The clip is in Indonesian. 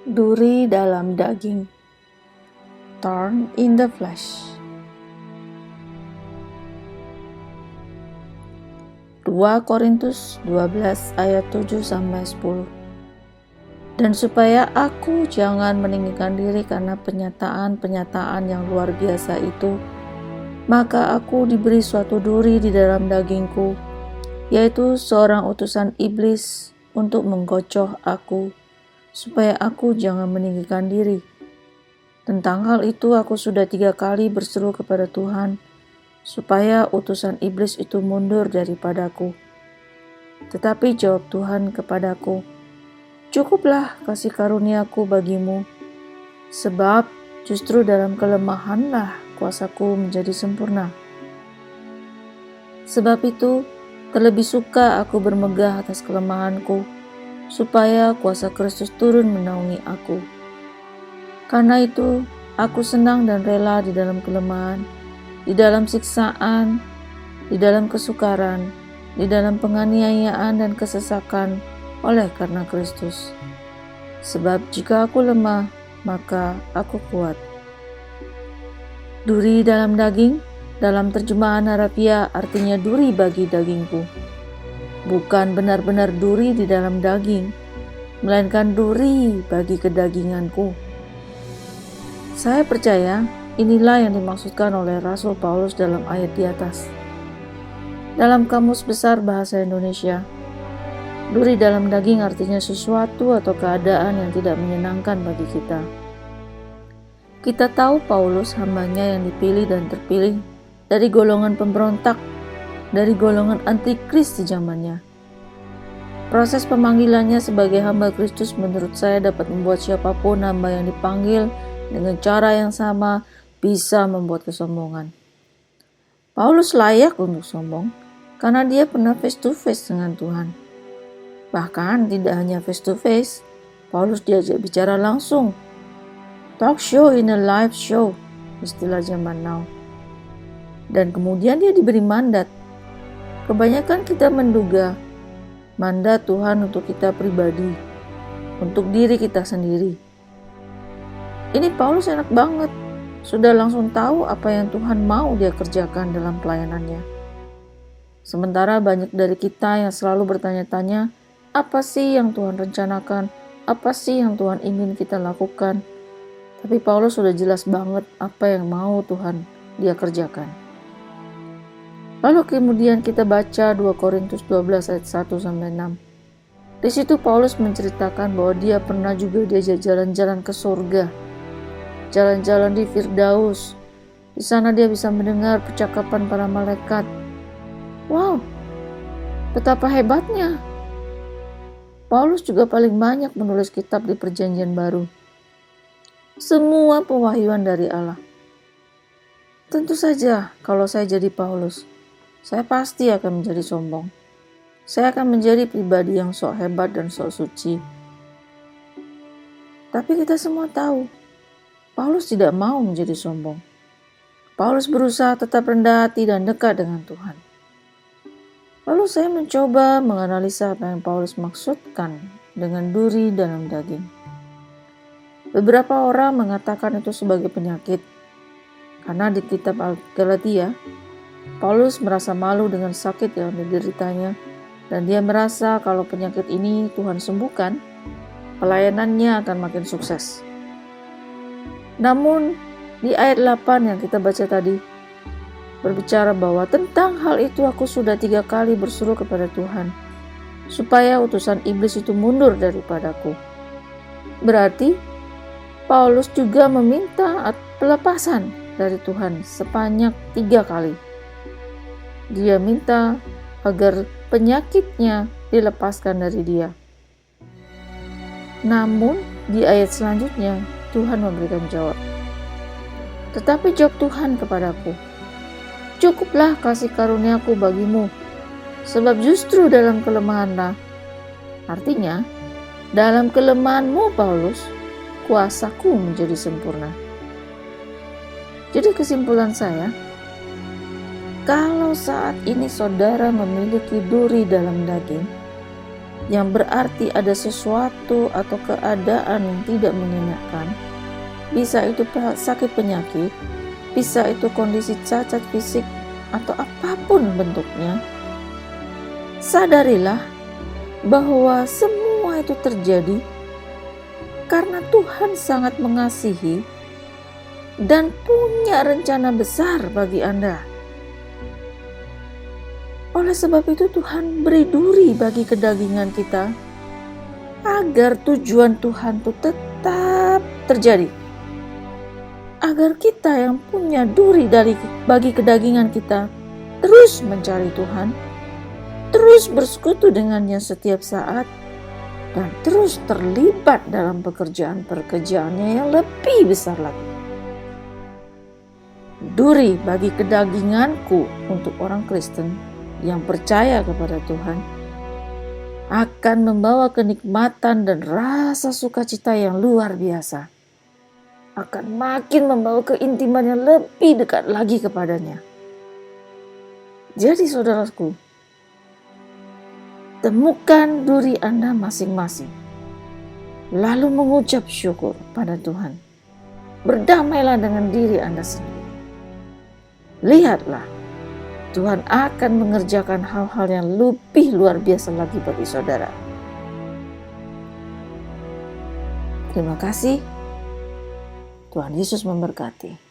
Duri dalam daging, thorn in the flesh. 2 Korintus 12 ayat 7-10. Dan supaya aku jangan meninggikan diri karena penyataan-penyataan yang luar biasa itu, maka aku diberi suatu duri di dalam dagingku, yaitu seorang utusan iblis untuk menggocoh aku, supaya aku jangan meninggikan diri. Tentang hal itu aku sudah 3 kali berseru kepada Tuhan, supaya utusan iblis itu mundur daripadaku. Tetapi jawab Tuhan kepadaku, "Cukuplah kasih karuniaku bagimu, sebab justru dalam kelemahanlah kuasaku menjadi sempurna. Sebab itu, terlebih suka aku bermegah atas kelemahanku, supaya kuasa Kristus turun menaungi aku. Karena itu, aku senang dan rela di dalam kelemahan, di dalam siksaan, di dalam kesukaran, di dalam penganiayaan dan kesesakan oleh karena Kristus. Sebab jika aku lemah, maka aku kuat." Duri dalam daging, dalam terjemahan harafiah artinya duri bagi dagingku. Bukan benar-benar duri di dalam daging, melainkan duri bagi kedaginganku. Saya percaya inilah yang dimaksudkan oleh Rasul Paulus dalam ayat di atas. Dalam Kamus Besar Bahasa Indonesia, duri dalam daging artinya sesuatu atau keadaan yang tidak menyenangkan bagi kita. Kita tahu Paulus hambanya yang dipilih dan terpilih dari golongan pemberontak, dari golongan antikris di zamannya. Proses pemanggilannya sebagai hamba Kristus menurut saya dapat membuat siapapun hamba yang dipanggil dengan cara yang sama bisa membuat kesombongan. Paulus layak untuk sombong karena dia pernah face to face dengan Tuhan. Bahkan tidak hanya face to face, Paulus diajak bicara langsung. Talk show in a live show, istilah zaman now. Dan kemudian dia diberi mandat. Kebanyakan kita menduga mandat Tuhan untuk kita pribadi, untuk diri kita sendiri. Ini Paulus enak banget, sudah langsung tahu apa yang Tuhan mau dia kerjakan dalam pelayanannya. Sementara banyak dari kita yang selalu bertanya-tanya, apa sih yang Tuhan rencanakan? Apa sih yang Tuhan ingin kita lakukan? Tapi Paulus sudah jelas banget apa yang mau Tuhan dia kerjakan. Lalu kemudian kita baca 2 Korintus 12 ayat 1-6. Di situ Paulus menceritakan bahwa dia pernah juga diajak jalan-jalan ke surga, jalan-jalan di Firdaus. Di sana dia bisa mendengar percakapan para malaikat. Wow, betapa hebatnya. Paulus juga paling banyak menulis kitab di Perjanjian Baru. Semua pewahyuan dari Allah. Tentu saja kalau saya jadi Paulus, saya pasti akan menjadi sombong. Saya akan menjadi pribadi yang sok hebat dan sok suci. Tapi kita semua tahu, Paulus tidak mau menjadi sombong. Paulus berusaha tetap rendah hati dan dekat dengan Tuhan. Lalu saya mencoba menganalisa apa yang Paulus maksudkan dengan duri dalam daging. Beberapa orang mengatakan itu sebagai penyakit, karena di kitab Galatia, Paulus merasa malu dengan sakit yang dideritanya, dan dia merasa kalau penyakit ini Tuhan sembuhkan, pelayanannya akan makin sukses. Namun, di ayat 8 yang kita baca tadi, berbicara bahwa tentang hal itu aku sudah 3 kali berseru kepada Tuhan, supaya utusan iblis itu mundur daripadaku. Berarti, Paulus juga meminta pelepasan dari Tuhan sebanyak 3 kali. Dia minta agar penyakitnya dilepaskan dari dia. Namun di ayat selanjutnya Tuhan memberikan jawab. Tetapi jawab Tuhan kepadaku, "Cukuplah kasih karuniaku bagimu, sebab justru dalam kelemahanlah." Artinya, dalam kelemahanmu Paulus, kuasaku menjadi sempurna. Jadi kesimpulan saya, kalau saat ini saudara memiliki duri dalam daging, yang berarti ada sesuatu atau keadaan yang tidak mengenakan. Bisa itu sakit penyakit, bisa itu kondisi cacat fisik atau apapun bentuknya. Sadarilah bahwa semua itu terjadi karena Tuhan sangat mengasihi dan punya rencana besar bagi Anda. Oleh sebab itu Tuhan beri duri bagi kedagingan kita agar tujuan Tuhan itu tetap terjadi. Agar kita yang punya duri bagi kedagingan kita terus mencari Tuhan, terus bersekutu dengannya setiap saat, dan terus terlibat dalam pekerjaan-pekerjaannya yang lebih besar lagi. Duri bagi kedaginganku untuk orang Kristen yang percaya kepada Tuhan akan membawa kenikmatan dan rasa sukacita yang luar biasa. Akan makin membawa keintiman yang lebih dekat lagi kepadanya. Jadi saudaraku, temukan duri Anda masing-masing. Lalu mengucap syukur pada Tuhan. Berdamailah dengan diri Anda sendiri. Lihatlah, Tuhan akan mengerjakan hal-hal yang lebih luar biasa lagi bagi saudara. Terima kasih. Tuhan Yesus memberkati.